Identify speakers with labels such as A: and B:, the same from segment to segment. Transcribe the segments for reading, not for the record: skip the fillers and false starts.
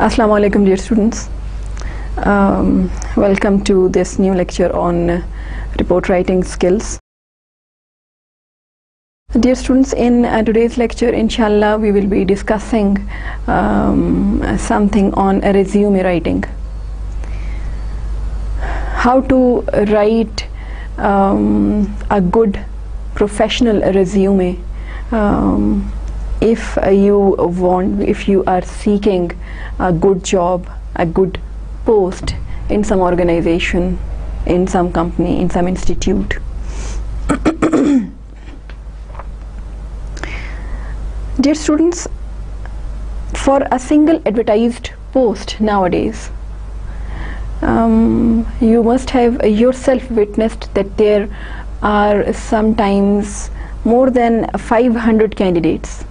A: Assalamu alaikum, dear students. Welcome to this new lecture on report writing skills. Dear students, in today's lecture, inshallah, we will be discussing something on resume writing. How to write a good professional resume if you are seeking a good job, a good post in some organization, in some company, in some institute. Dear students, for a single advertised post nowadays, you must have yourself witnessed that there are sometimes more than 500 candidates.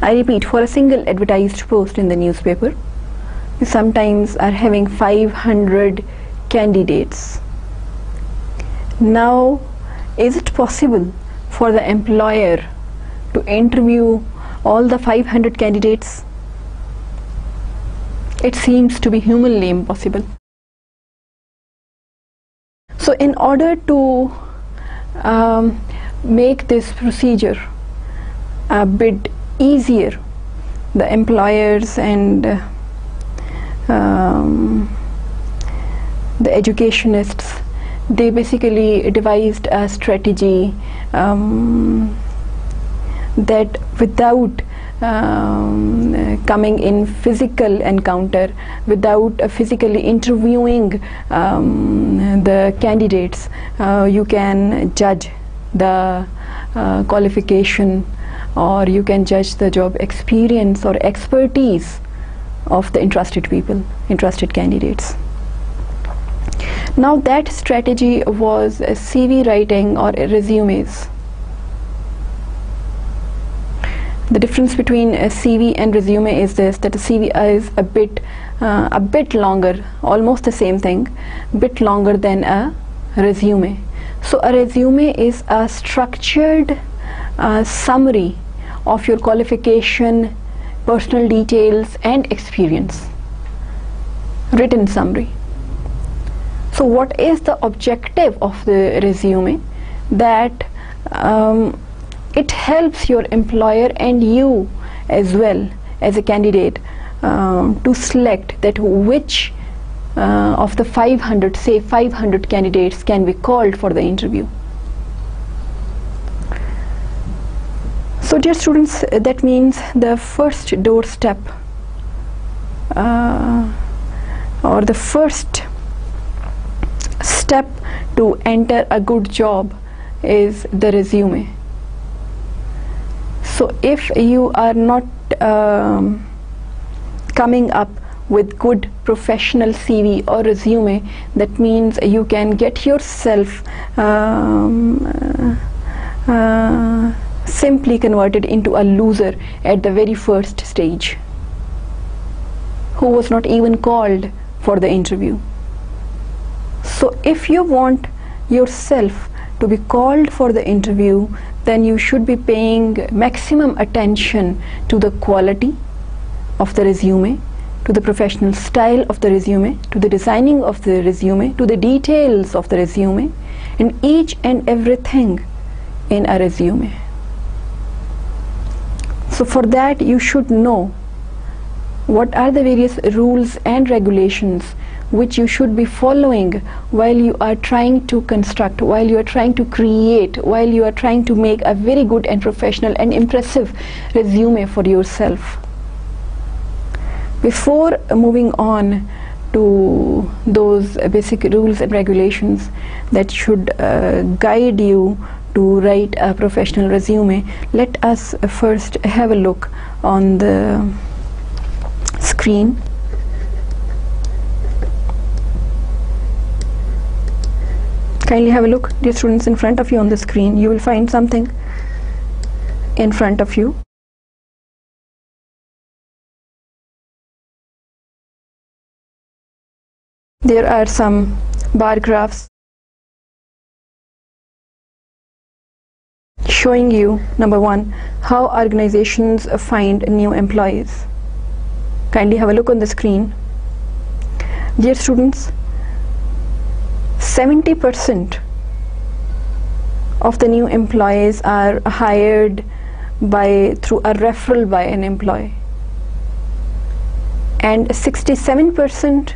A: I repeat, for a single advertised post in the newspaper, you sometimes are having 500 candidates. Now, is it possible for the employer to interview all the 500 candidates? It seems to be humanly impossible. So in order to make this procedure a bit easier, the employers and the educationists, they basically devised a strategy that without coming in physical encounter, without physically interviewing the candidates, you can judge the qualification, or you can judge the job experience or expertise of the interested people, interested candidates. Now that strategy was CV writing or resumes. The difference between a CV and resume is this, that a CV is a bit longer, almost the same thing, bit longer than a resume. So a resume is a structured summary of your qualification, personal details and experience, written summary. So what is the objective of the resume? That it helps your employer and you as well as a candidate to select that which of the 500 candidates can be called for the interview. So dear students, that means the first doorstep or the first step to enter a good job is the resume. So if you are not coming up with good professional CV or resume, that means you can get yourself simply converted into a loser at the very first stage, who was not even called for the interview. So if you want yourself to be called for the interview, then you should be paying maximum attention to the quality of the resume, to the professional style of the resume, to the designing of the resume, to the details of the resume, and each and everything in a resume. So for that, you should know what are the various rules and regulations which you should be following while you are trying to construct, while you are trying to create, while you are trying to make a very good and professional and impressive resume for yourself. Before moving on to those basic rules and regulations that should guide you to write a professional resume, let us first have a look on the screen. Kindly have a look, dear students, in front of you on the screen. You will find something in front of you. There are some bar graphs showing you, number one, how organizations find new employees. Kindly have a look on the screen. Dear students, 70% of the new employees are hired through a referral by an employee, and 67%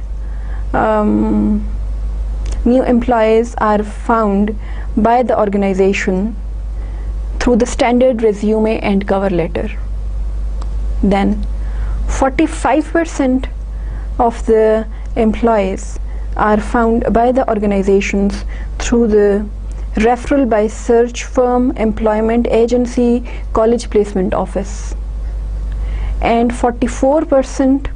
A: new employees are found by the organization through the standard resume and cover letter. Then 45% of the employees are found by the organizations through the referral by search firm, employment agency, college placement office, and 44%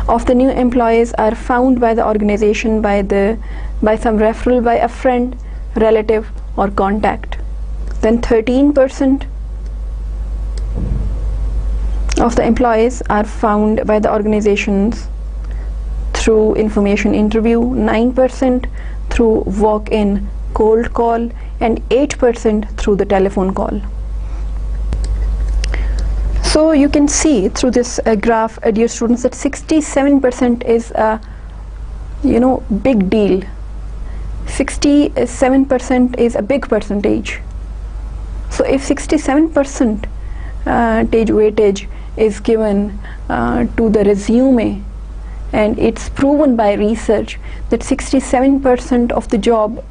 A: of the new employees are found by the organization by some referral by a friend, relative, or contact. Then 13% of the employees are found by the organizations through information interview, 9% through walk-in cold call, and 8% through the telephone call. So you can see through this graph, dear students, that 67% is a big deal. 67% is a big percentage. So if 67% weightage is given to the resume, and it's proven by research that 67% of the job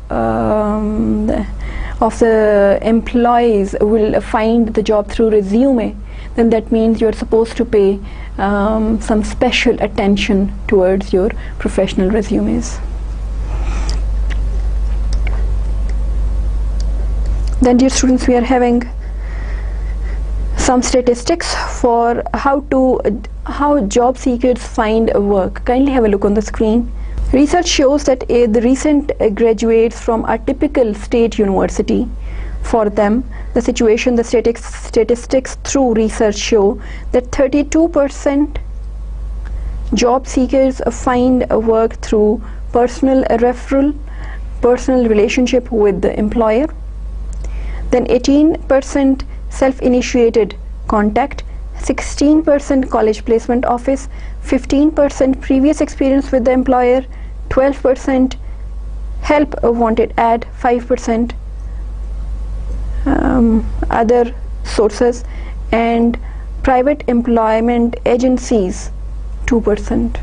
A: of the employees will find the job through resume, then that means you're supposed to pay some special attention towards your professional resumes. Then, dear students, we are having some statistics for how job seekers find work. Kindly have a look on the screen. Research shows that the recent graduates from a typical state university, for them the statistics through research show that 32% job seekers find work through personal referral, personal relationship with the employer. Then 18% self-initiated contact, 16% college placement office, 15% previous experience with the employer, 12% help wanted ad, 5% other sources, and private employment agencies 2%.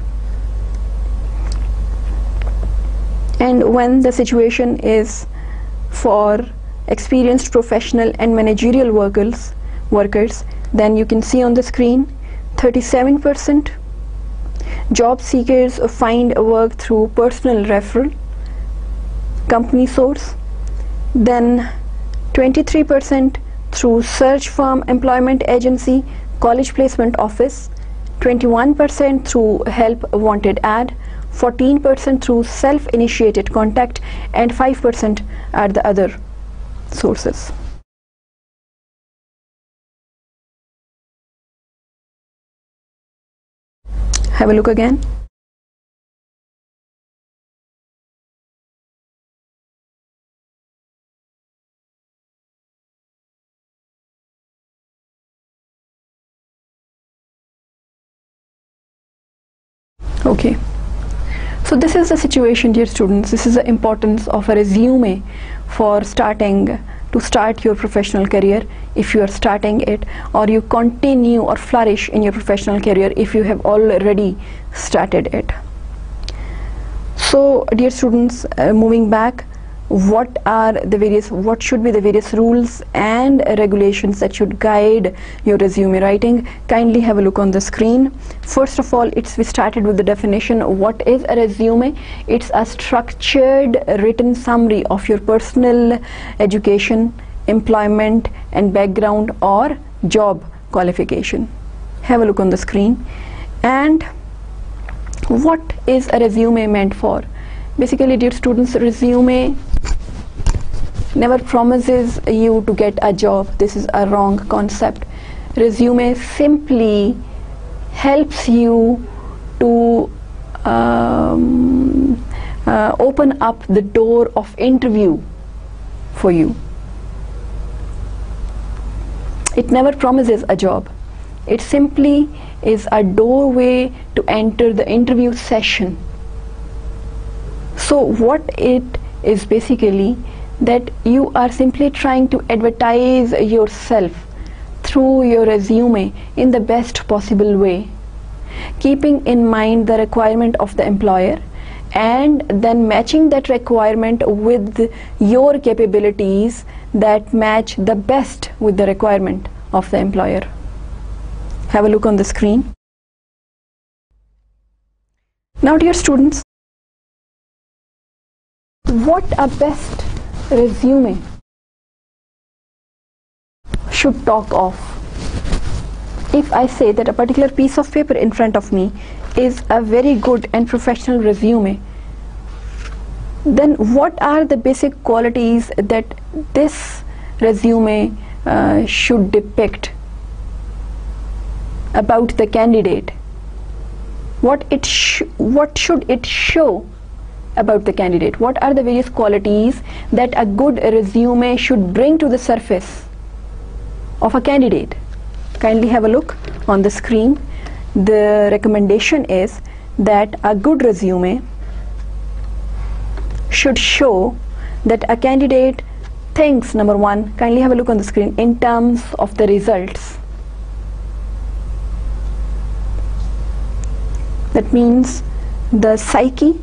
A: And when the situation is for experienced professional and managerial workers, then you can see on the screen 37% job seekers find work through personal referral, company source, then 23% through search firm, employment agency, college placement office, 21% through help wanted ad, 14% through self-initiated contact, and 5% are the other sources. Have a look again. Okay, so this is the situation, dear students. This is the importance of a resume for start your professional career, if you are starting it, or you continue or flourish in your professional career if you have already started it. So, dear students, moving back, what should be the various rules and regulations that should guide your resume writing? Kindly have a look on the screen. First of all, we started with the definition. What is a resume? It's a structured written summary of your personal education, employment and background, or job qualification. Have a look on the screen. And what is a resume meant for? Basically, dear students, resume never promises you to get a job. This is a wrong concept. Resume simply helps you to open up the door of interview for you. It never promises a job. It simply is a doorway to enter the interview session. So what it is basically, that you are simply trying to advertise yourself through your resume in the best possible way, keeping in mind the requirement of the employer and then matching that requirement with your capabilities that match the best with the requirement of the employer. Have a look on the screen. Now dear students, what a best resume should talk of. If I say that a particular piece of paper in front of me is a very good and professional resume, then what are the basic qualities that this resume should depict about the candidate? What should it show about the candidate? What are the various qualities that a good resume should bring to the surface of a candidate? Kindly have a look on the screen. The recommendation is that a good resume should show that a candidate thinks, number one, kindly have a look on the screen, in terms of the results. That means the psyche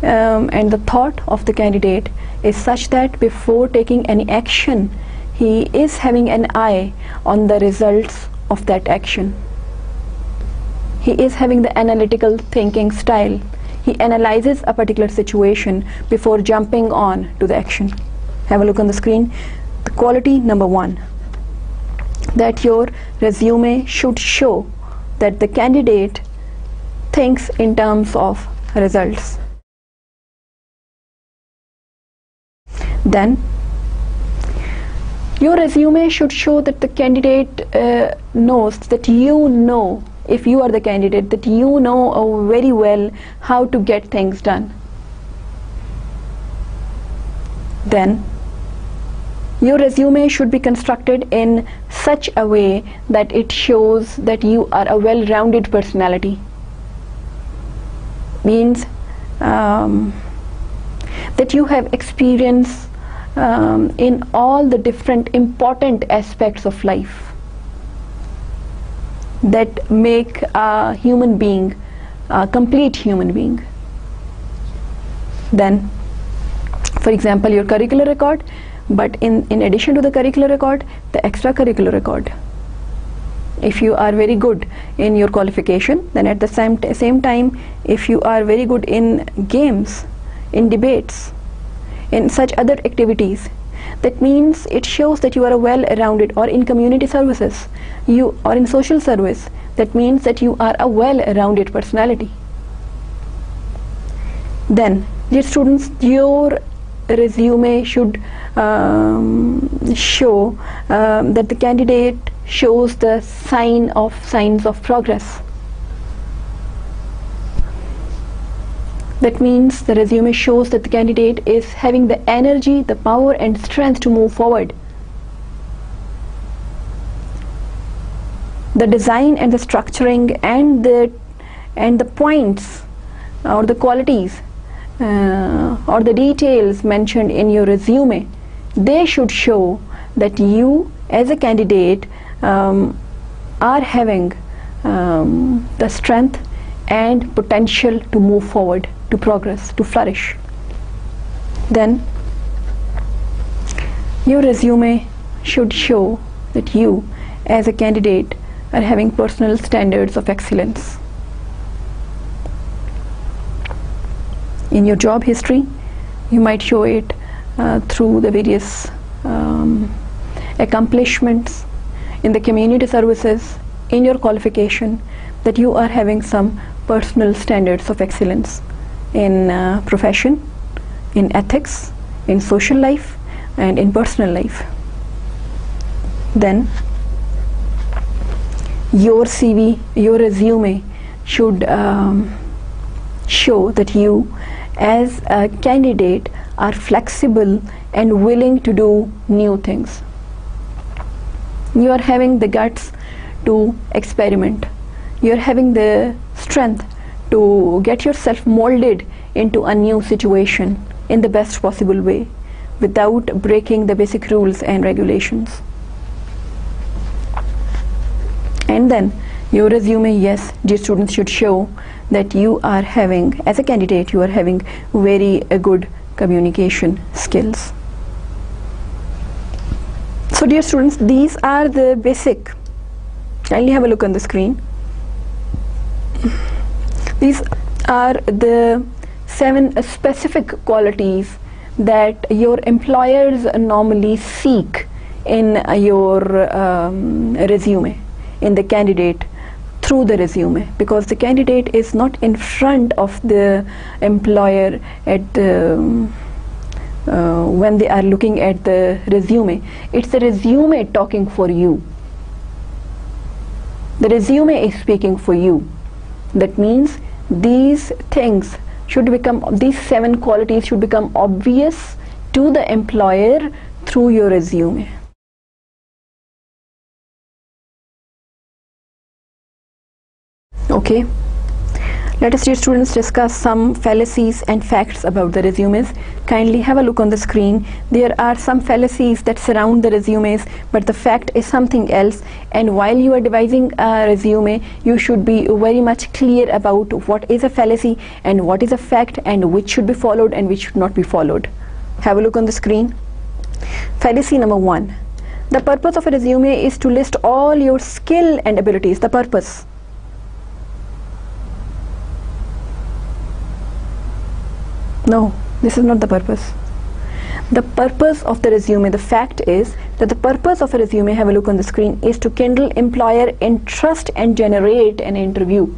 A: and the thought of the candidate is such that before taking any action, he is having an eye on the results of that action. He is having the analytical thinking style. He analyzes a particular situation before jumping on to the action. Have a look on the screen. The quality number one, that your resume should show that the candidate thinks in terms of results. Then your resume should show that the candidate knows, that you know, if you are the candidate, that you know very well how to get things done. Then your resume should be constructed in such a way that it shows that you are a well-rounded personality. Means that you have experience in all the different important aspects of life that make a human being a complete human being. Then, for example, your curricular record, but in addition to the curricular record, the extracurricular record. If you are very good in your qualification, then at the same time, if you are very good in games, in debates, in such other activities, that means it shows that you are a well-rounded, or in community services, you are in social service, that means that you are a well-rounded personality. Then, dear students, your resume should show that the candidate shows the signs of progress. That means the resume shows that the candidate is having the energy, the power and strength to move forward. The design and the structuring and the points or the qualities or the details mentioned in your resume, they should show that you as a candidate are having the strength and potential to move forward, to progress, to flourish. Then your resume should show that you as a candidate are having personal standards of excellence. In your job history, you might show it through the various accomplishments in the community services, in your qualification, that you are having some personal standards of excellence in profession, in ethics, in social life and in personal life. Then your CV, your resume should show that you as a candidate are flexible and willing to do new things. You are having the guts to experiment. You're having the strength to get yourself molded into a new situation in the best possible way without breaking the basic rules and regulations. And then your resume, yes, dear students, should show that you are having, as a candidate, you are having very good communication skills. So dear students, these are the basic. Kindly have a look on the screen. These are the 7 specific qualities that your employers normally seek in your resume, in the candidate, through the resume, because the candidate is not in front of the employer at when they are looking at the resume. It's the resume talking for you. The resume is speaking for you. That means these things should become, these 7 qualities should become obvious to the employer through your resume. Okay, let us, dear students, discuss some fallacies and facts about the resumes. Kindly have a look on the screen. There are some fallacies that surround the resumes, but the fact is something else. And while you are devising a resume, you should be very much clear about what is a fallacy and what is a fact, and which should be followed and which should not be followed. Have a look on the screen. Fallacy number 1. The purpose of a resume is to list all your skill and abilities. The purpose. No, this is not the purpose. The purpose of the resume, the fact is that the purpose of a resume, have a look on the screen, is to kindle employer interest and generate an interview.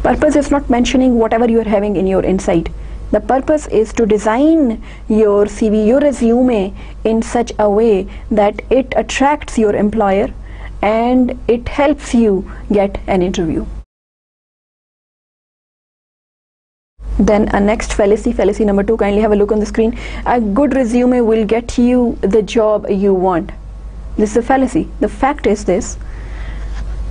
A: Purpose is not mentioning whatever you are having in your inside. The purpose is to design your CV, your resume, in such a way that it attracts your employer and it helps you get an interview. Then a next fallacy, fallacy number 2, kindly have a look on the screen. A good resume will get you the job you want. This is a fallacy. The fact is this: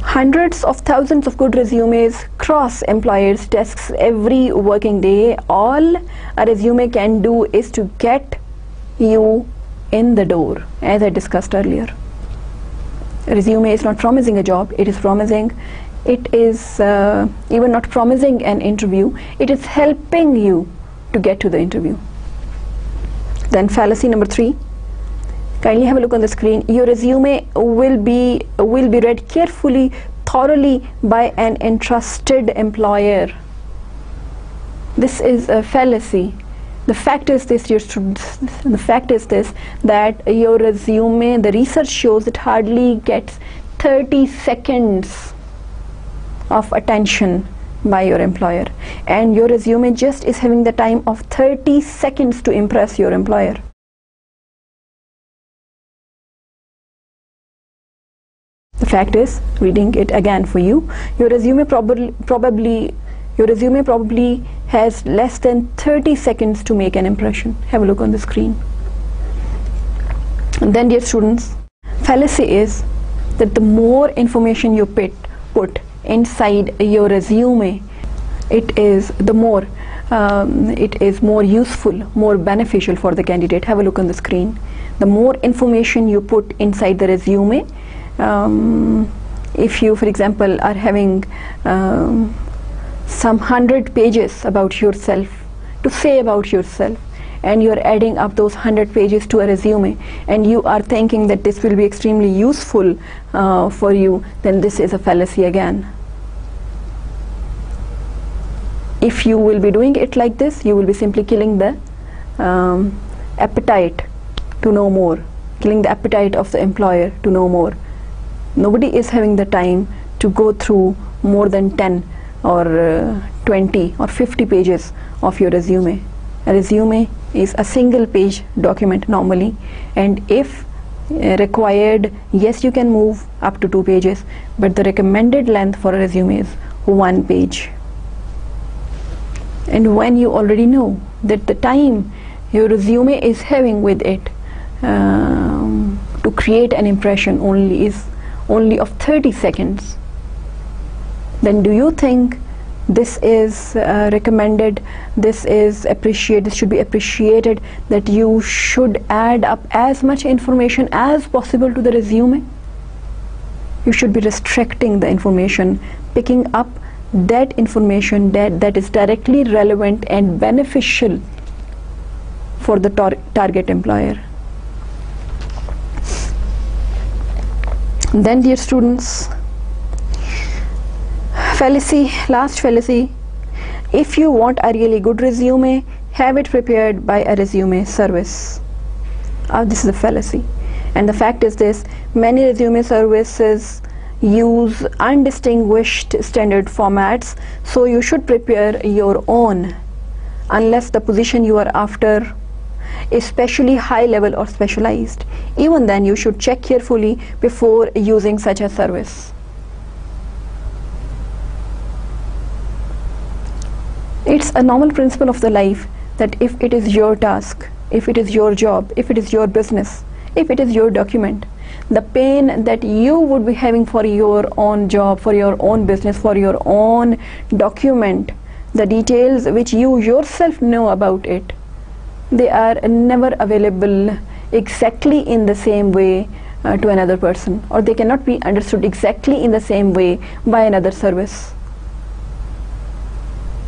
A: hundreds of thousands of good resumes cross employers' desks every working day. All a resume can do is to get you in the door, as I discussed earlier. A resume is not promising a job, it is promising, it is even not promising an interview, it is helping you to get to the interview. Then fallacy number 3, kindly have a look on the screen. Your resume will be read carefully, thoroughly by an entrusted employer. This is a fallacy. The fact is this, dear students, the fact is this, that your resume, the research shows, it hardly gets 30 seconds of attention by your employer, and your resume just is having the time of 30 seconds to impress your employer. The fact is, reading it again for you, your resume probably has less than 30 seconds to make an impression. Have a look on the screen. And then, dear students, fallacy is that the more information you put inside your resume, it is more useful, more beneficial for the candidate. Have a look on the screen. The more information you put inside the resume, if you, for example, are having some 100 pages about yourself, to say about yourself, and you're adding up those 100 pages to a resume, and you are thinking that this will be extremely useful for you, then this is a fallacy again. If you will be doing it like this, you will be simply killing the appetite to know more, killing the appetite of the employer to know more. Nobody is having the time to go through more than 10 or 20 or 50 pages of your resume. A resume is a single page document normally, and if required, yes, you can move up to 2 pages, but the recommended length for a resume is 1 page. And when you already know that the time your resume is having with it, to create an impression only of 30 seconds, then do you think this is recommended, this is appreciated, this should be appreciated, that you should add up as much information as possible to the resume? You should be restricting the information, picking up that information that is directly relevant and beneficial for the target employer. Then, dear students, fallacy, last fallacy: if you want a really good resume, have it prepared by a resume service. This is a fallacy, and the fact is this: many resume services use undistinguished standard formats, so you should prepare your own unless the position you are after is especially high level or specialized. Even then, you should check carefully before using such a service. It's a normal principle of the life that if it is your task, if it is your job, if it is your business, if it is your document, the pain that you would be having for your own job, for your own business, for your own document, the details which you yourself know about it, they are never available exactly in the same way to another person, or they cannot be understood exactly in the same way by another service.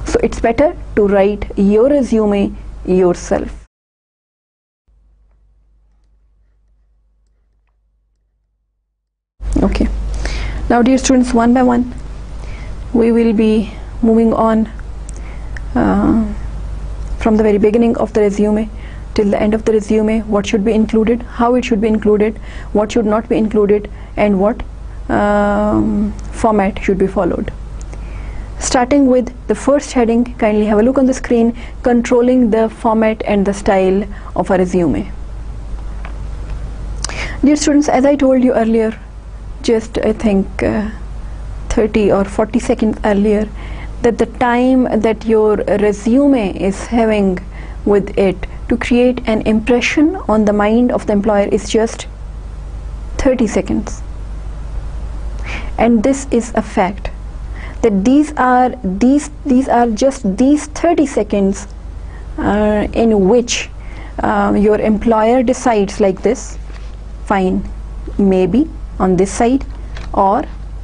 A: So it's better to write your resume yourself. Okay, now dear students, one by one we will be moving on from the very beginning of the resume till the end of the resume. What should be included, how it should be included, what should not be included, and what format should be followed. Starting with the first heading, kindly have a look on the screen: controlling the format and the style of a resume. Dear students, as I told you earlier, just I think 30 or 40 seconds earlier, that the time that your resume is having with it to create an impression on the mind of the employer is just 30 seconds. And this is a fact, that these are just these 30 seconds in which your employer decides like this: fine, maybe on this side, or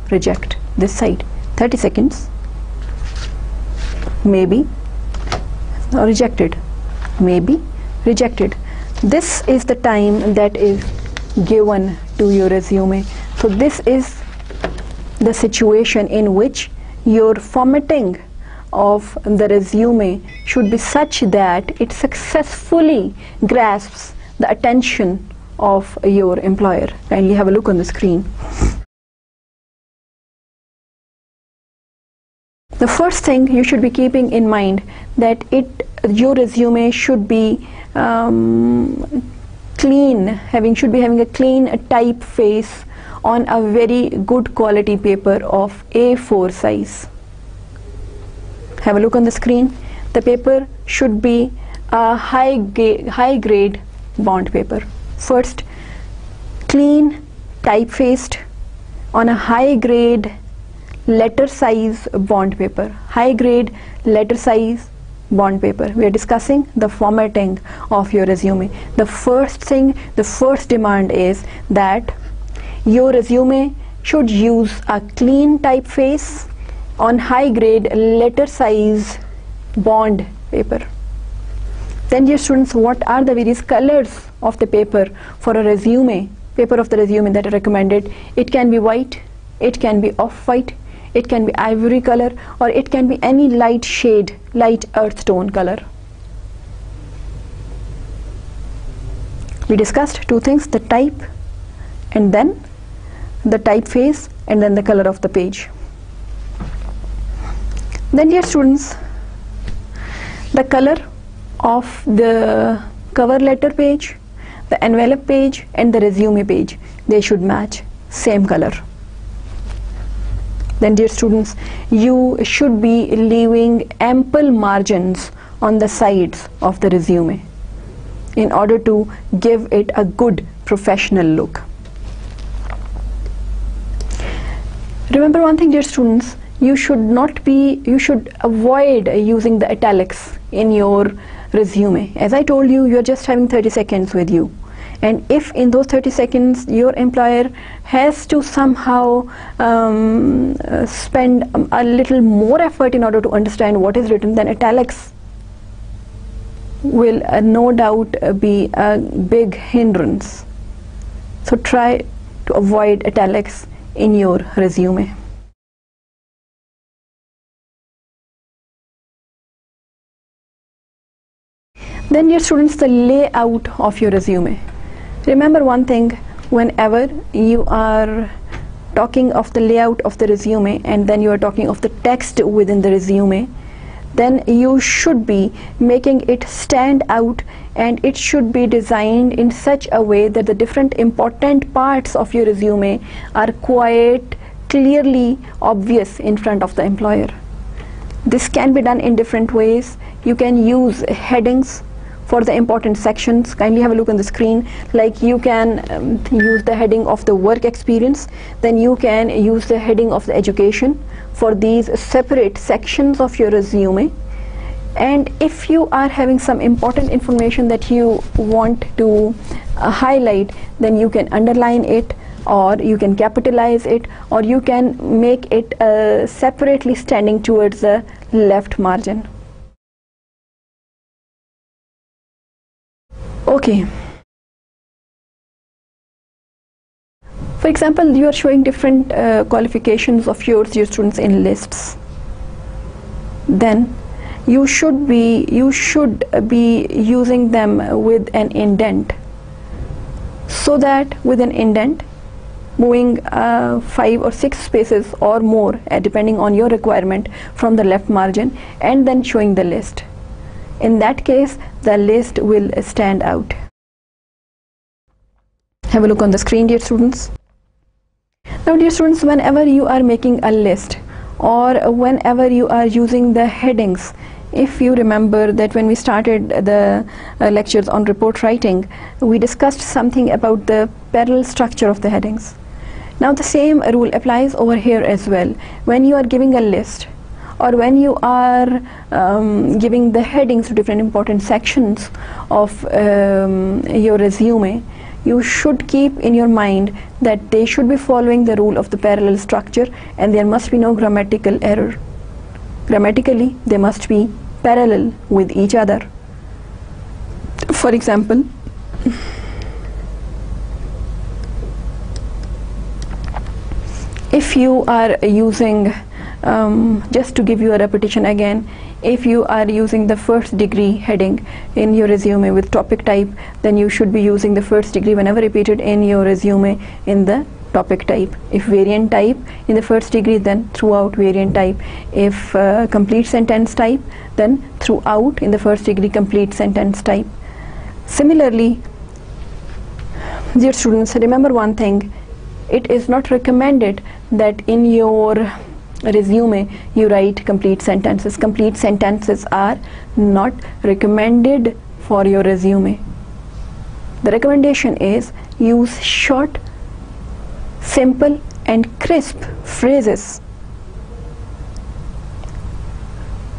A: reject this side. 30 seconds, maybe, or rejected, maybe, rejected. This is the time that is given to your resume. So this is the situation in which your formatting of the resume should be such that it successfully grasps the attention of your employer. Kindly have a look on the screen. The first thing you should be keeping in mind, that your resume should be clean, should be having a clean typeface on a very good quality paper of A4 size. Have a look on the screen. The paper should be a high grade bond paper. First, clean typefaced on a high grade letter size bond paper. High grade letter size bond paper. We are discussing the formatting of your resume. The first thing, the first demand is that your resume should use a clean typeface on high grade letter size bond paper. Then, dear students, what are the various colors of the paper for a resume, paper of the resume that are recommended? It can be white, it can be off-white, it can be ivory color, or it can be any light shade, light earth tone color. We discussed two things: the type, and then the typeface, and then the color of the page. Then, dear students, the color of the cover letter page, the envelope page, and the resume page, they should match same color. Then, dear students, you should be leaving ample margins on the sides of the resume. in order to give it a good professional look. Remember one thing, dear students, you should avoid using the italics in your resume. As I told you, you're just having 30 seconds with you. And if in those 30 seconds your employer has to somehow spend a little more effort in order to understand what is written, then italics will no doubt be a big hindrance. So try to avoid italics in your resume. Then, dear students, the layout of your resume. Remember one thing, whenever you are talking of the layout of the resume and then you are talking of the text within the resume, then you should be making it stand out, and it should be designed in such a way that the different important parts of your resume are quite clearly obvious in front of the employer. This can be done in different ways. You can use headings for the important sections. Kindly have a look on the screen. Like you can use the heading of the work experience, then you can use the heading of the education for these separate sections of your resume. And if you are having some important information that you want to highlight, then you can underline it, or you can capitalize it, or you can make it separately standing towards the left margin. Okay. For example, you are showing different qualifications of yours, your students, in lists. Then you should be using them with an indent, so that with an indent, moving 5 or 6 spaces or more, depending on your requirement, from the left margin, and then showing the list. In that case, the list will stand out. Have a look on the screen, dear students. Now, dear students, whenever you are making a list, or whenever you are using the headings, if you remember that when we started the lectures on report writing, we discussed something about the parallel structure of the headings. Now the same rule applies over here as well. When you are giving a list, or when you are giving the headings to different important sections of your resume, you should keep in your mind that they should be following the rule of the parallel structure, and there must be no grammatical error. Grammatically, they must be parallel with each other. For example, if you are using, just to give you a repetition again, if you are using the first degree heading in your resume with topic type, then you should be using the first degree whenever repeated in your resume in the topic type. If variant type in the first degree, then throughout variant type. If complete sentence type, then throughout in the first degree complete sentence type. Similarly, dear students, remember one thing, it is not recommended that in your resume you write complete sentences. Complete sentences are not recommended for your resume. The recommendation is use short, simple and crisp phrases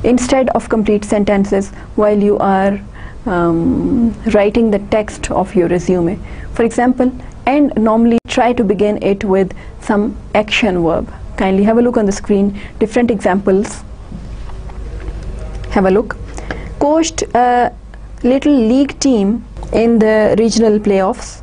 A: instead of complete sentences while you are writing the text of your resume. For example, and normally try to begin it with some action verb. Kindly have a look on the screen, different examples. Have a look. Coached a little league team in the regional playoffs.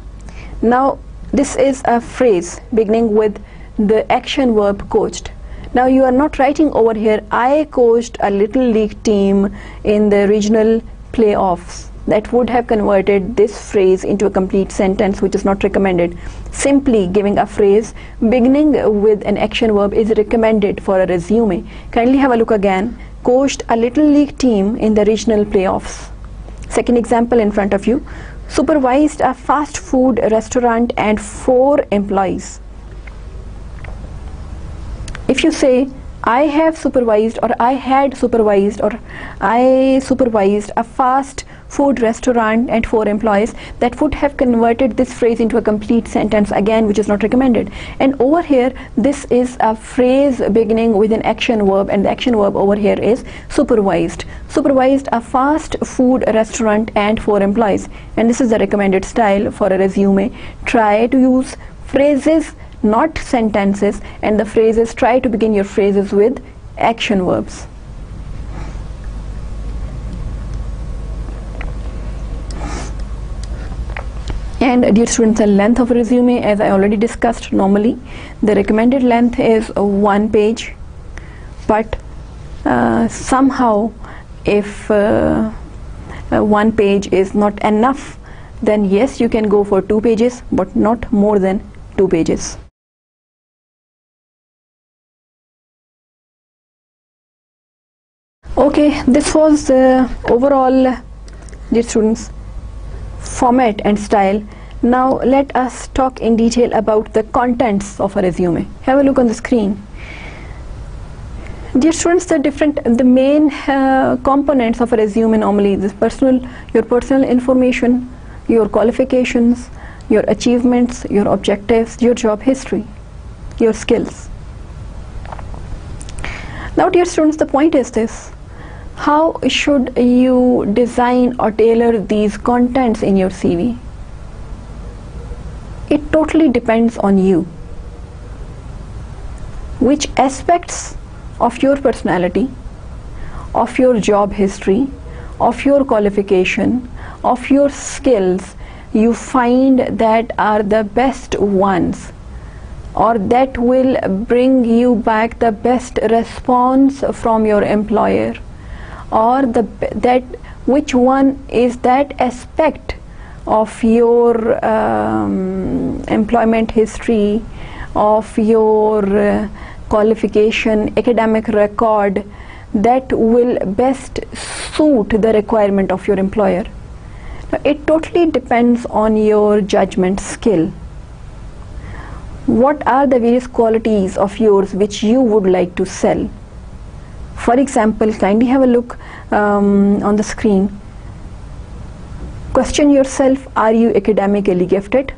A: Now this is a phrase beginning with the action verb coached. Now you are not writing over here, I coached a little league team in the regional playoffs. That would have converted this phrase into a complete sentence, which is not recommended. Simply giving a phrase beginning with an action verb is recommended for a resume. Kindly have a look again. Coached a little league team in the regional playoffs. Second example in front of you. Supervised a fast food restaurant and 4 employees. If you say I have supervised, or I had supervised, or I supervised a fast food restaurant and 4 employees, that would have converted this phrase into a complete sentence again, which is not recommended. And over here, this is a phrase beginning with an action verb, and the action verb over here is supervised. Supervised a fast food restaurant and 4 employees, and this is the recommended style for a resume. Try to use phrases, not sentences, and the phrases, try to begin your phrases with action verbs. And dear students, the length of a resume, as I already discussed, normally the recommended length is 1 page, but somehow if 1 page is not enough, then yes, you can go for 2 pages, but not more than 2 pages. Okay, this was the overall, dear students, format and style. Now let us talk in detail about the contents of a resume. Have a look on the screen. Dear students, the main components of a resume normally is your personal information, your qualifications, your achievements, your objectives, your job history, your skills. Now dear students, the point is this: how should you design or tailor these contents in your CV? It totally depends on you. Which aspects of your personality, of your job history, of your qualification, of your skills you find that are the best ones, or that will bring you back the best response from your employer, or which one is that aspect of your employment history, of your qualification, academic record, that will best suit the requirement of your employer. Now, it totally depends on your judgment skill. What are the various qualities of yours which you would like to sell? For example, kindly have a look on the screen. Question yourself, are you academically gifted?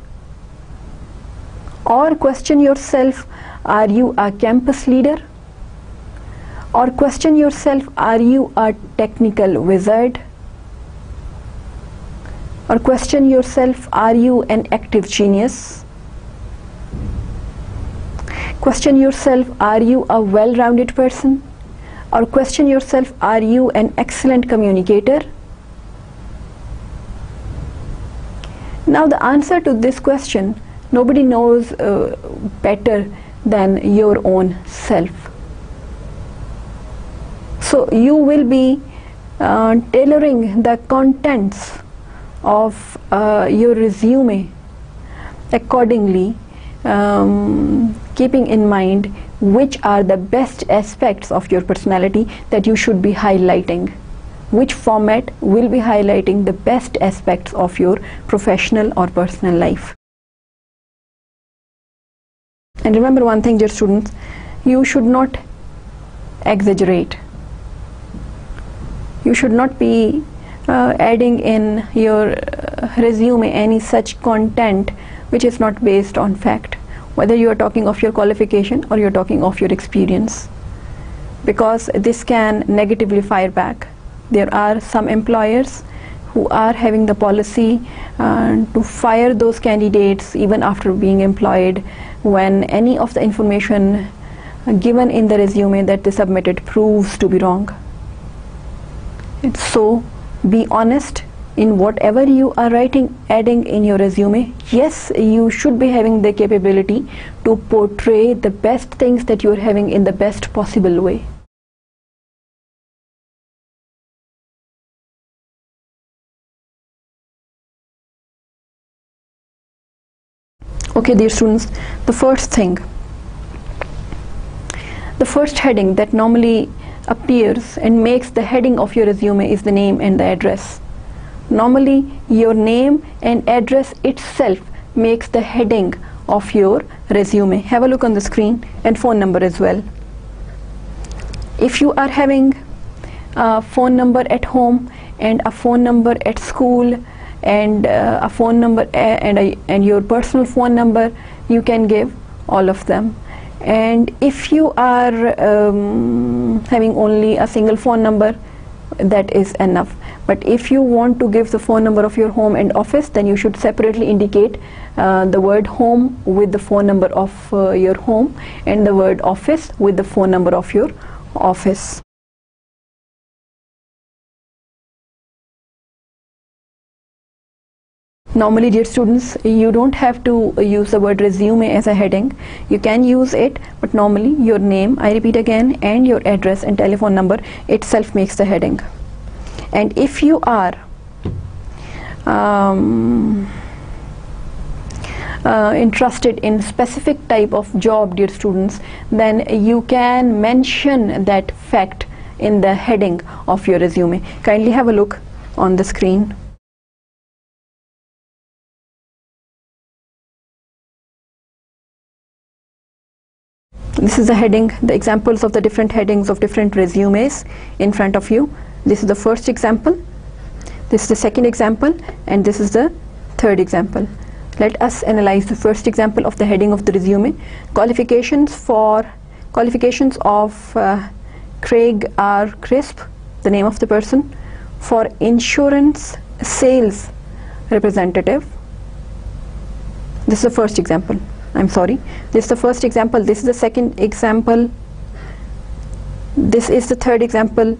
A: Or question yourself, are you a campus leader? Or question yourself, are you a technical wizard? Or question yourself, are you an active genius? Question yourself, are you a well-rounded person? Or question yourself, are you an excellent communicator? Now the answer to this question, nobody knows better than your own self. So you will be tailoring the contents of your resume accordingly, keeping in mind which are the best aspects of your personality that you should be highlighting. Which format will be highlighting the best aspects of your professional or personal life. And remember one thing, dear students, you should not exaggerate. You should not be adding in your resume any such content which is not based on fact, whether you are talking of your qualification or you're talking of your experience, because this can negatively fire back. There are some employers who are having the policy to fire those candidates even after being employed when any of the information given in the resume that they submitted proves to be wrong. And so be honest in whatever you are adding in your resume. Yes, you should be having the capability to portray the best things that you are having in the best possible way. Okay, dear students, the first heading that normally appears and makes the heading of your resume is the name and the address. Normally your name and address itself makes the heading of your resume. Have a look on the screen, and phone number as well. If you are having a phone number at home and a phone number at school, and a phone number and your personal phone number, you can give all of them. And if you are having only a single phone number, that is enough. But if you want to give the phone number of your home and office, then you should separately indicate the word home with the phone number of your home, and the word office with the phone number of your office. Normally, dear students, you don't have to use the word resume as a heading. You can use it, but normally your name, I repeat again, and your address and telephone number itself makes the heading. And if you are interested in specific type of job, dear students, then you can mention that fact in the heading of your resume. Kindly have a look on the screen. This is the heading, the examples of the different headings of different resumes in front of you. This is the first example, this is the second example, and this is the third example. Let us analyze the first example of the heading of the resume. Qualifications of Craig R. Crisp, the name of the person, for insurance sales representative. This is the first example. I'm sorry, this is the first example, this is the second example, this is the third example,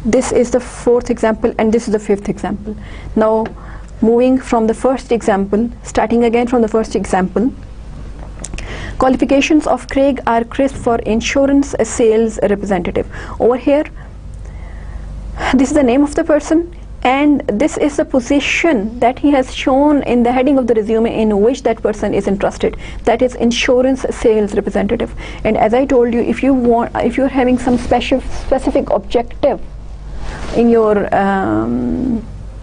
A: this is the fourth example, and this is the fifth example. Now, moving from the first example, starting again from the first example, qualifications of Craig R. Crisp for insurance sales representative. Over here, this is the name of the person, and this is the position that he has shown in the heading of the resume in which that person is interested, that is insurance sales representative. And as I told you, if you're having some specific objective in your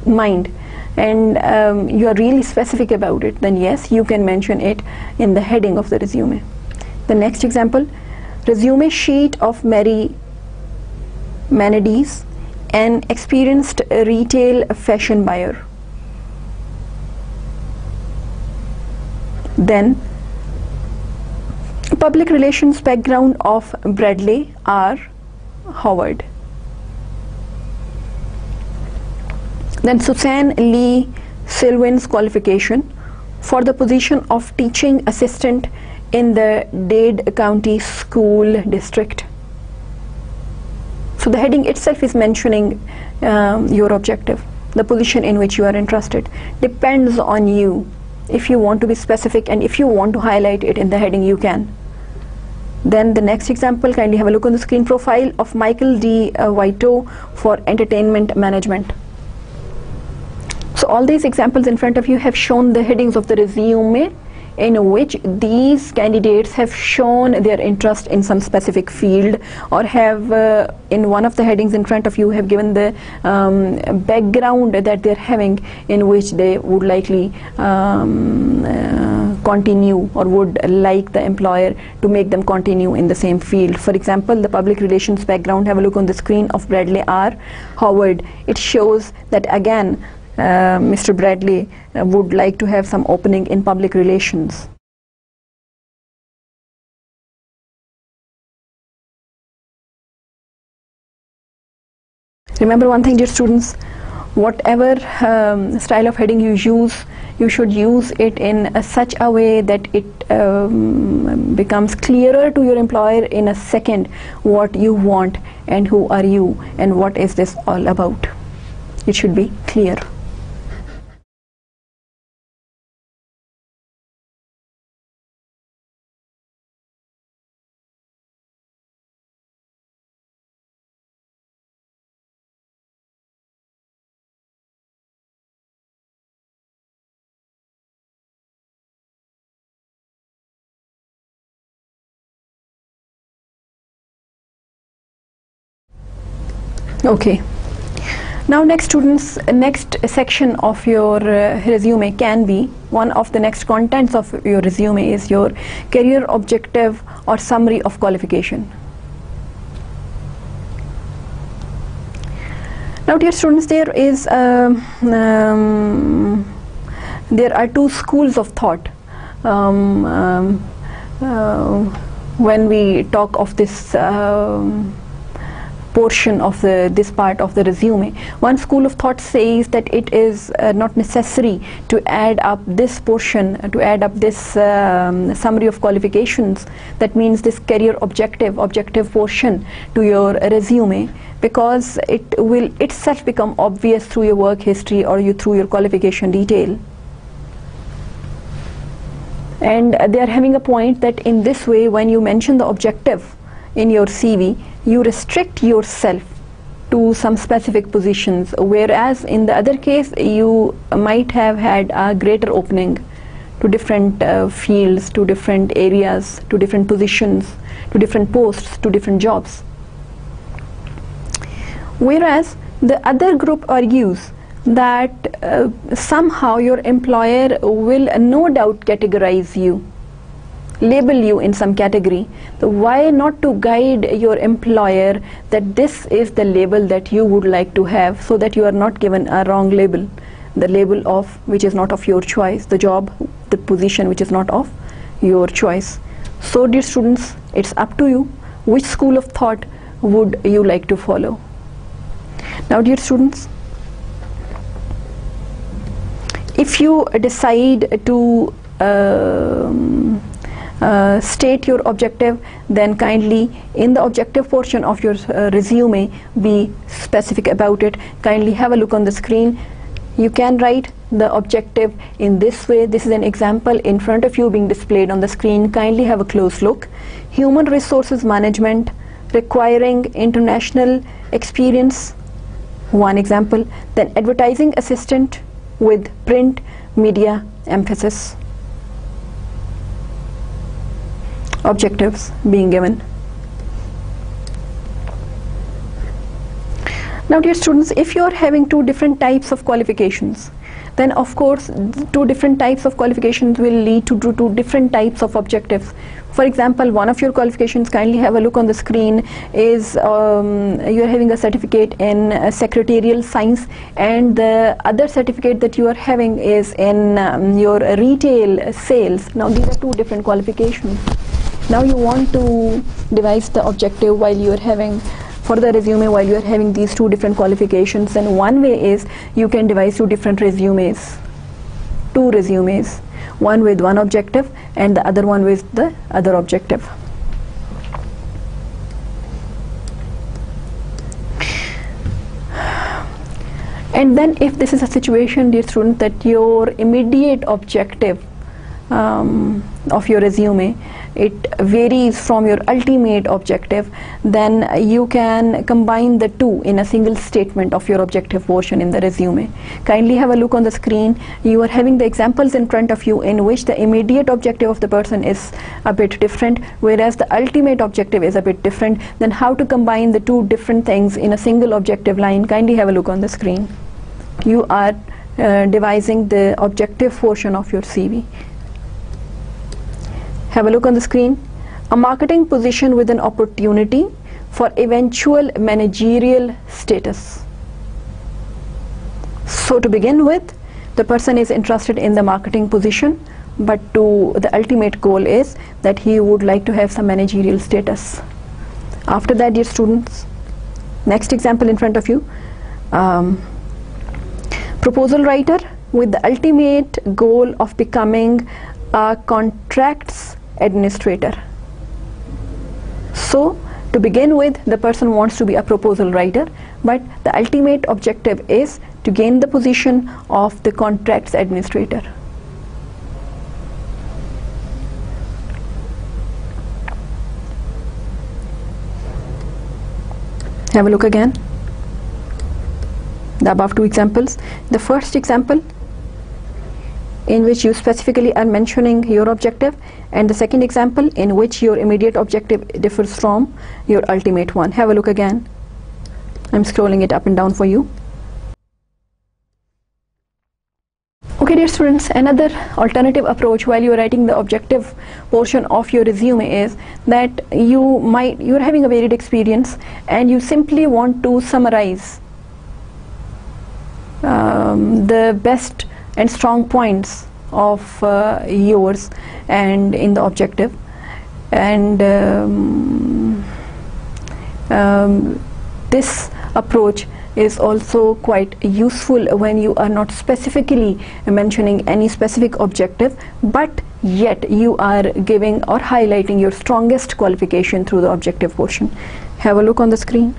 A: mind, and you are really specific about it, then yes, you can mention it in the heading of the resume. The next example, resume sheet of Mary Menades, an experienced retail fashion buyer. Then, public relations background of Bradley R. Howard. Then Susan Lee Sylvan's qualification for the position of teaching assistant in the Dade County School District. So the heading itself is mentioning your objective, the position in which you are interested. Depends on you. If you want to be specific and if you want to highlight it in the heading, you can. Then the next example, kindly have a look on the screen. Profile of Michael D. Whiteau for entertainment management. So all these examples in front of you have shown the headings of the resume in which these candidates have shown their interest in some specific field, or have in one of the headings in front of you have given the background that they're having in which they would likely continue, or would like the employer to make them continue in the same field. For example, the public relations background, have a look on the screen, of Bradley R. Howard. It shows that again Mr. Bradley would like to have some opening in public relations. Remember one thing, dear students, whatever style of heading you use, you should use it in such a way that it becomes clearer to your employer in a second what you want and who are you and what is this all about. It should be clear. Okay. Now next students, next section of your resume can be, one of the next contents of your resume is your career objective or summary of qualification. Now dear students, there are two schools of thought when we talk of this portion of this part of the resume. One school of thought says that it is not necessary to add up this portion, to add up this summary of qualifications, that means this career objective portion to your resume, because it will itself become obvious through your work history or through your qualification detail. And they are having a point that in this way, when you mention the objective in your CV, you restrict yourself to some specific positions, whereas in the other case you might have had a greater opening to different fields, to different areas, to different positions, to different posts, to different jobs. Whereas the other group argues that somehow your employer will no doubt categorize you, label you in some category. So why not to guide your employer that this is the label that you would like to have, so that you are not given a wrong label, the label of which is not of your choice, the job, the position which is not of your choice. So dear students, it's up to you which school of thought would you like to follow. Now dear students, if you decide to state your objective, then kindly in the objective portion of your resume be specific about it. Kindly have a look on the screen. You can write the objective in this way. This is an example in front of you being displayed on the screen. Kindly have a close look. Human resources management requiring international experience, one example. Then advertising assistant with print media emphasis. Objectives being given. Now dear students, if you are having two different types of qualifications, then of course two different types of qualifications will lead to two different types of objectives. For example, one of your qualifications, kindly have a look on the screen, is you are having a certificate in secretarial science, and the other certificate that you are having is in your retail sales. Now these are two different qualifications. Now you want to devise the objective while you are having, for the resume, while you are having these two different qualifications, and one way is you can devise two different resumes, two resumes, one with one objective and the other one with the other objective. And then if this is a situation, dear student, that your immediate objective of your resume, it varies from your ultimate objective, then you can combine the two in a single statement of your objective portion in the resume. Kindly have a look on the screen. You are having the examples in front of you in which the immediate objective of the person is a bit different, whereas the ultimate objective is a bit different. Then how to combine the two different things in a single objective line? Kindly have a look on the screen. You are devising the objective portion of your CV. Have a look on the screen. A marketing position with an opportunity for eventual managerial status. So to begin with, the person is interested in the marketing position, but the ultimate goal is that he would like to have some managerial status. After that, dear students, next example in front of you, proposal writer with the ultimate goal of becoming a contracts administrator. So to begin with, the person wants to be a proposal writer, but the ultimate objective is to gain the position of the contracts administrator. Have a look again. The above two examples. The first example in which you specifically are mentioning your objective, and the second example in which your immediate objective differs from your ultimate one. Have a look again. I'm scrolling it up and down for you. Okay dear students, another alternative approach while you're writing the objective portion of your resume is that you're having a varied experience and you simply want to summarize the best and strong points of yours and in the objective, and this approach is also quite useful when you are not specifically mentioning any specific objective, but yet you are giving or highlighting your strongest qualification through the objective portion. Have a look on the screen.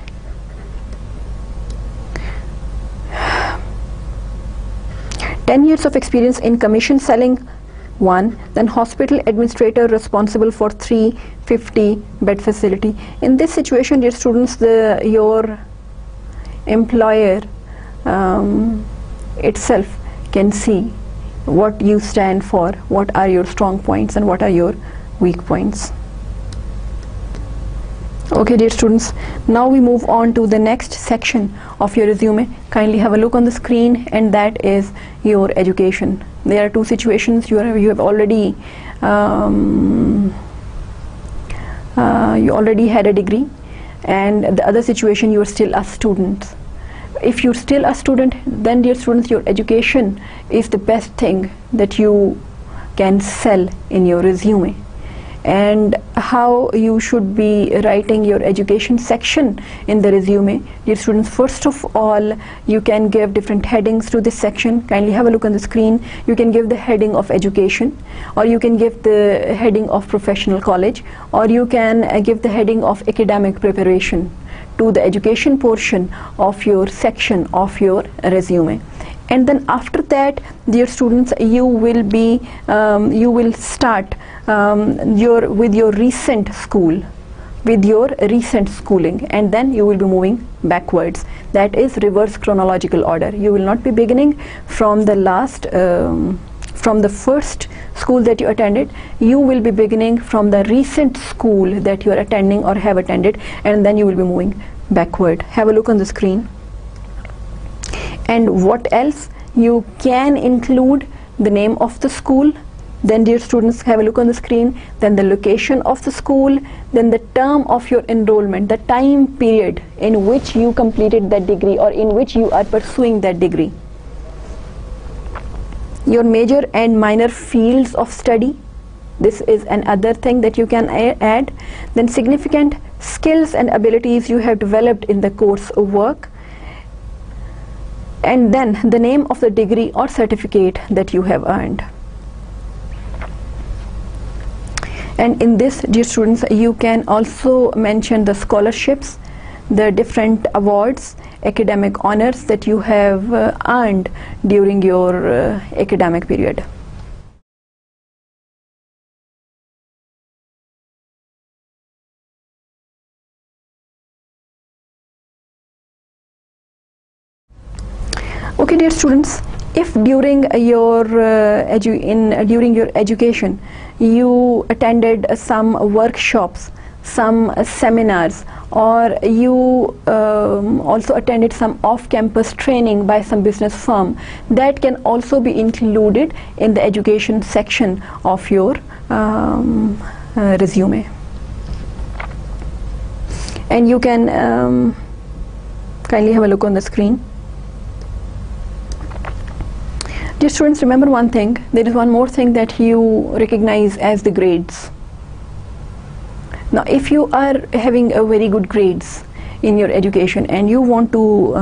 A: "10 years of experience in commission selling," 1. Then hospital administrator responsible for 350 bed facility. In this situation, dear students, your employer itself can see what you stand for, what are your strong points and what are your weak points. Okay, dear students, now we move on to the next section of your resume. Kindly have a look on the screen, and that is your education. There are two situations. You have already you already had a degree, and the other situation, you are still a student. If you're still a student, then dear students, your education is the best thing that you can sell in your resume. And how you should be writing your education section in the resume, dear students, first of all, you can give different headings to this section. Kindly have a look on the screen. You can give the heading of education, or you can give the heading of professional college, or you can give the heading of academic preparation to the education portion of your section of your resume. And then after that, dear students, you will be you will start with your recent school, with your recent schooling, and then you will be moving backwards. That is reverse chronological order. You will not be beginning from the last from the first school that you attended. You will be beginning from the recent school that you are attending or have attended, and then you will be moving backward. Have a look on the screen. And what else? You can include the name of the school. Then, dear students, have a look on the screen. Then the location of the school. Then the term of your enrollment, the time period in which you completed that degree or in which you are pursuing that degree. Your major and minor fields of study. This is another thing that you can add. Then significant skills and abilities you have developed in the course of work. And then the name of the degree or certificate that you have earned. And in this, dear students, you can also mention the scholarships, the different awards, academic honors that you have earned during your academic period. Okay, dear students, if during your during your education you attended some workshops, some seminars, or you also attended some off-campus training by some business firm, that can also be included in the education section of your resume. And you can kindly have a look on the screen. Dear students, remember one thing, there is one more thing that you recognize as the grades. Now, if you are having a very good grades in your education and you want to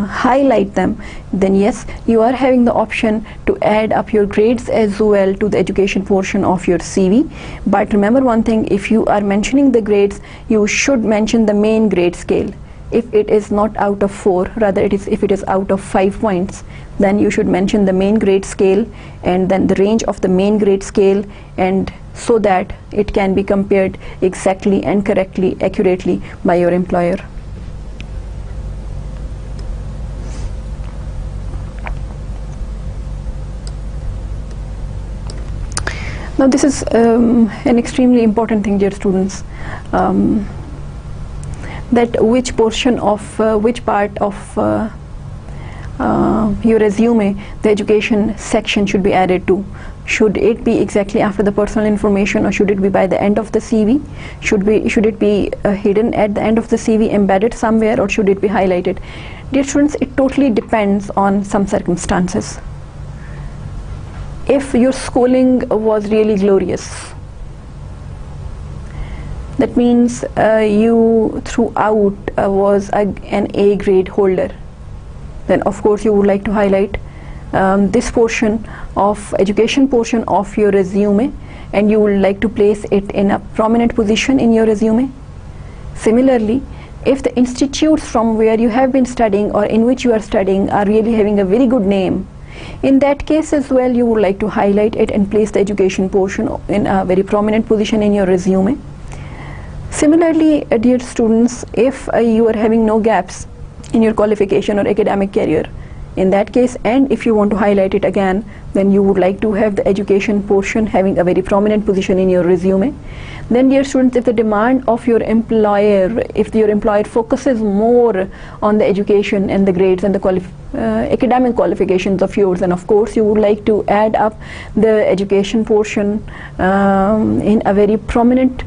A: highlight them, then yes, you are having the option to add up your grades as well to the education portion of your CV. But remember one thing, if you are mentioning the grades, you should mention the main grade scale. If it is not out of 4, rather if it is out of 5 points, then you should mention the main grade scale and then the range of the main grade scale, and so that it can be compared exactly and correctly, accurately by your employer. Now this is an extremely important thing, dear students, that which portion of which part of your resume, the education section should be added to? Should it be exactly after the personal information, or should it be by the end of the CV? Should it be hidden at the end of the CV, embedded somewhere, or should it be highlighted? Dear students, it totally depends on some circumstances. If your schooling was really glorious, that means you throughout was an A grade holder, then of course you would like to highlight this portion of education portion of your resume, and you would like to place it in a prominent position in your resume. Similarly, if the institutes from where you have been studying or in which you are studying are really having a very good name, in that case as well you would like to highlight it and place the education portion in a very prominent position in your resume. Similarly, dear students, if you are having no gaps in your qualification or academic career, in that case, and if you want to highlight it again, then you would like to have the education portion having a very prominent position in your resume. Then dear students, if the demand of your employer, if your employer focuses more on the education and the grades and the academic qualifications of yours, and of course you would like to add up the education portion in a very prominent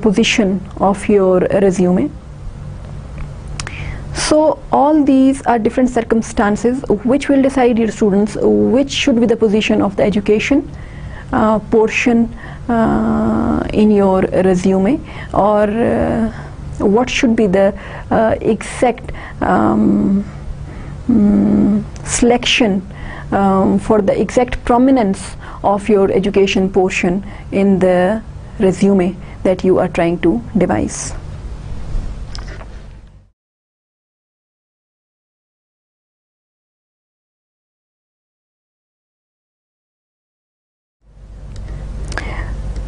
A: position of your resume. So all these are different circumstances which will decide, your students, which should be the position of the education portion in your resume, or what should be the exact selection for the exact prominence of your education portion in the resume that you are trying to devise.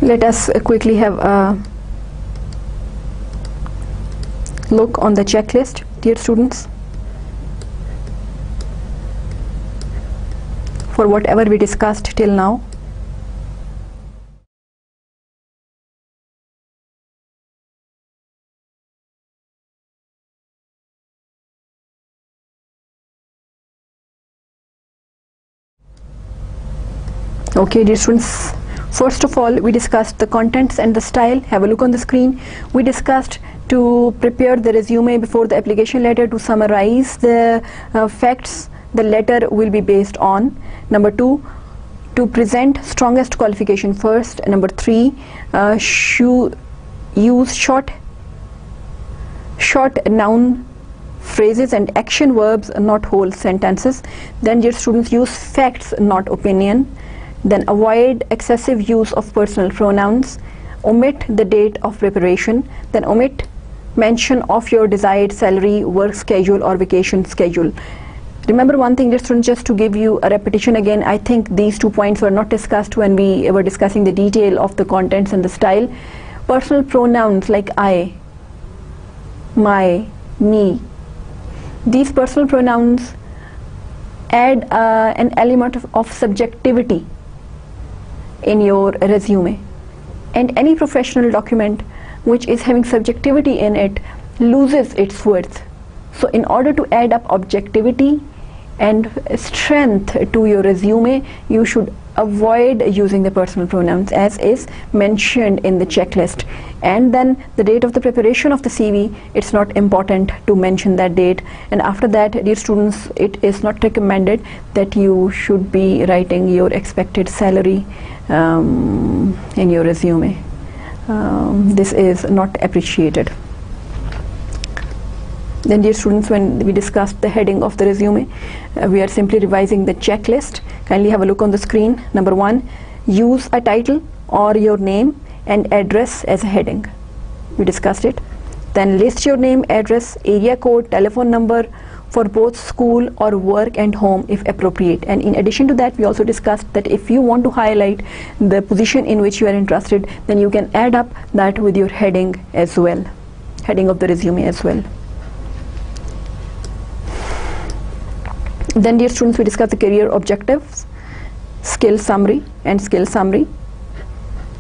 A: Let us quickly have a look on the checklist, dear students, for whatever we discussed till now. Okay, dear students, first of all, we discussed the contents and the style. Have a look on the screen. We discussed to prepare the resume before the application letter, to summarize the facts the letter will be based on. Number 2, to present strongest qualification first. Number 3, use short noun phrases and action verbs, not whole sentences. Then dear students, use facts, not opinion. Then avoid excessive use of personal pronouns. Omit the date of preparation. Then omit mention of your desired salary, work schedule, or vacation schedule. Remember one thing, dear students, just to give you a repetition again, I think these 2 points were not discussed when we were discussing the detail of the contents and the style. Personal pronouns like I, my, me, these personal pronouns add an element of subjectivity in your resume, and any professional document which is having subjectivity in it loses its worth. So in order to add up objectivity and strength to your resume, you should avoid using the personal pronouns as is mentioned in the checklist. And then the date of the preparation of the CV, it's not important to mention that date. And after that, dear students, it is not recommended that you should be writing your expected salary in your resume. This is not appreciated. Then dear students, when we discussed the heading of the resume, we are simply revising the checklist. Kindly have a look on the screen. Number 1, use a title or your name and address as a heading. We discussed it. Then list your name, address, area code, telephone number for both school or work and home if appropriate. And in addition to that, we also discussed that if you want to highlight the position in which you are interested, then you can add up that with your heading as well, heading of the resume as well. Then dear students, we discussed the career objectives, skill summary and skill summary.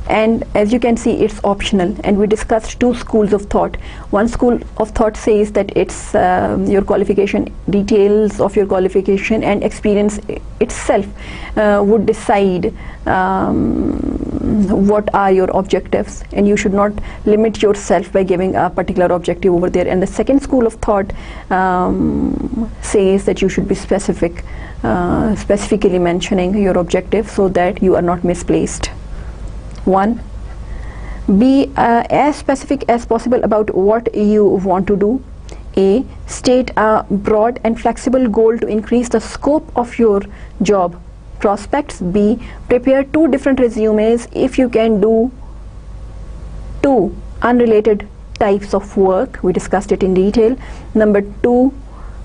A: and as you can see it's optional, and we discussed two schools of thought. One school of thought says that it's your qualification, details of your qualification and experience itself would decide what are your objectives, and you should not limit yourself by giving a particular objective over there. And the second school of thought says that you should be specific, specifically mentioning your objective so that you are not misplaced. 1. Be as specific as possible about what you want to do. A. State a broad and flexible goal to increase the scope of your job prospects. B. Prepare 2 different resumes if you can do 2 unrelated types of work. We discussed it in detail. Number 2.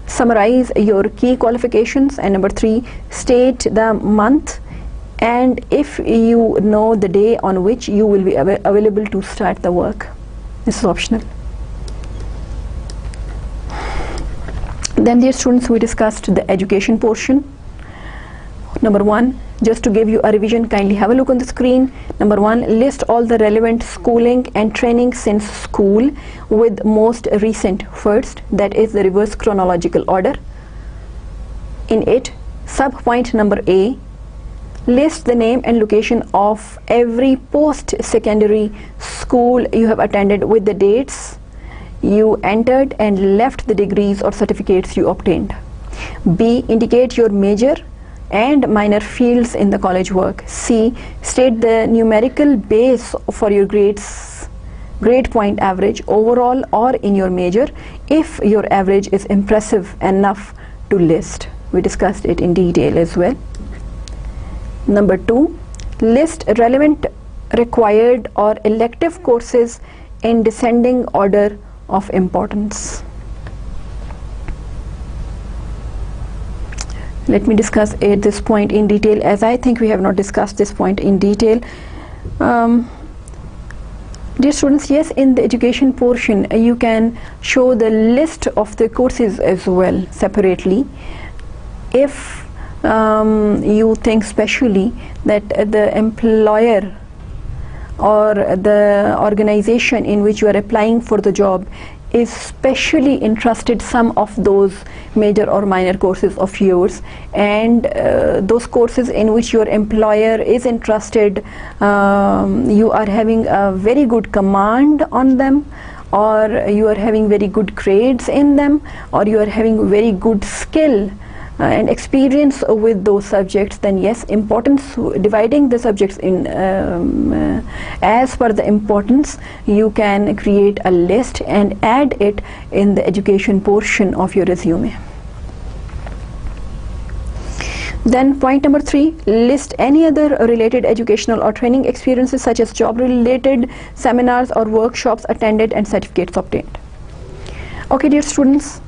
A: Summarize your key qualifications. And number 3. State the month and if you know the day on which you will be available to start the work. This is optional. Then, dear students, we discussed the education portion. Number 1, just to give you a revision, kindly have a look on the screen. Number 1, list all the relevant schooling and training since school with most recent first, that is the reverse chronological order. In it, sub-point number A, list the name and location of every post-secondary school you have attended with the dates you entered and left the degrees or certificates you obtained. B, indicate your major and minor fields in the college work. C, state the numerical base for your grade point average overall or in your major if your average is impressive enough to list. We discussed it in detail as well. Number 2, list relevant required or elective courses in descending order of importance. Let me discuss at this point in detail, as I think we have not discussed this point in detail. Dear students, yes, in the education portion you can show the list of the courses as well separately if you think specially that the employer or the organization in which you are applying for the job is specially interested some of those major or minor courses of yours, and those courses in which your employer is interested, you are having a very good command on them, or you are having very good grades in them, or you are having very good skill and experience with those subjects, then yes, importance, dividing the subjects in as per the importance, you can create a list and add it in the education portion of your resume. Then point number 3, list any other related educational or training experiences such as job related seminars or workshops attended and certificates obtained. Okay, dear students,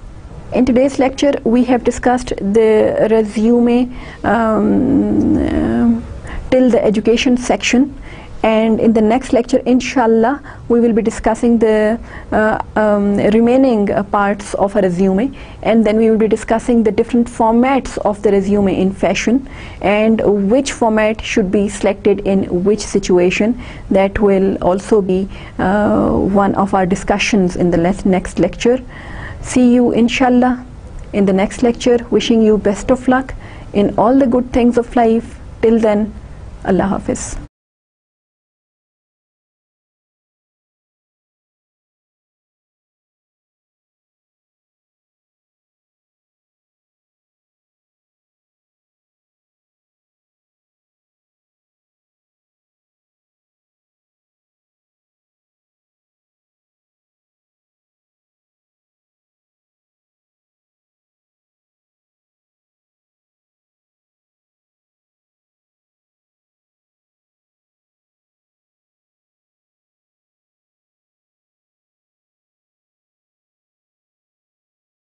A: in today's lecture we have discussed the resume till the education section, and in the next lecture inshallah we will be discussing the remaining parts of a resume, and then we will be discussing the different formats of the resume in fashion and which format should be selected in which situation. That will also be one of our discussions in the next lecture. See you inshallah in the next lecture. Wishing you best of luck in all the good things of life. Till then, Allah Hafiz.